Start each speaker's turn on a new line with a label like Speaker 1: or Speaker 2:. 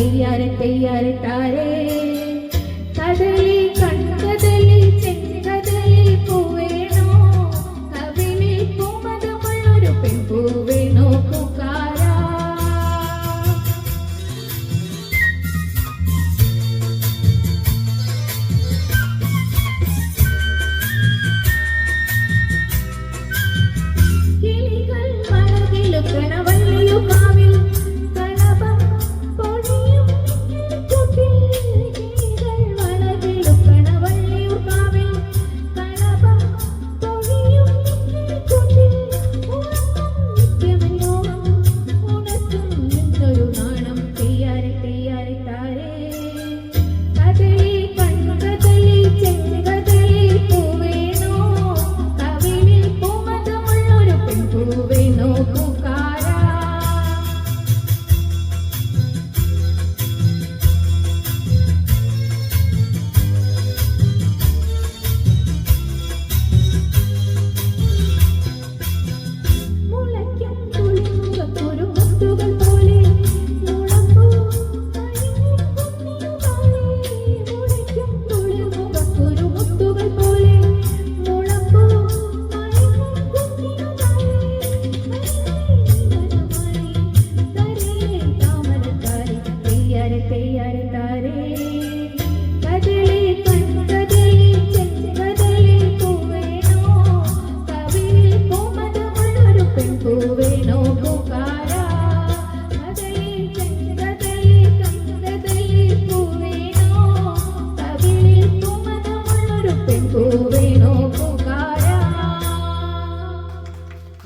Speaker 1: തെയ്യാരെ തെയ്യാരെ താരേ കദളി കൺകദളി ചെങ്കദളി പൂവേണോ കവിളിൽ പൂമധുമുള്ളൊരു പെൺപൂവേണോ പൂക്കാരാ കിളികൾ മലകിലുക്കണ വള്ളിയു കാവിൽ കളഭം പൊഴിയും ചുട്ടിൽ കിളികൾ മലകിലുക്കണ വള്ളിയു കാവിൽ കളഭം പൊഴിയും ചുട്ടിൽ ഉറങ്ങും നിത്യമല്ലോ ഉണർത്തും നിന്നൊരു നാണം തെയ്യാരെ തെയ്യാരെ താരേ കദളി കൺകദളി ചെങ്കദളി പൂവേണോ കവിളിൽ പൂമധുമുള്ളൊരു പെൺപൂവേണോ പൂക്കാരാ മുളയ്ക്കും തുളിമുഖത്തൊരു മുത്തുകൾ പോലെ മുളമ്പൂ മുളയ്ക്കും തുളിമുഖത്തൊരു മുത്തുകൾ പോലെ മുളമ്പൂ താമരത്താരി തെയ്യാരെ തെയ്യാരെ താരേ കദളി കൺകദളി ചെങ്കദളി പൂവേണോ കവിളിൽ പൂമധുമുള്ളൊരു പെൺപൂവേണോ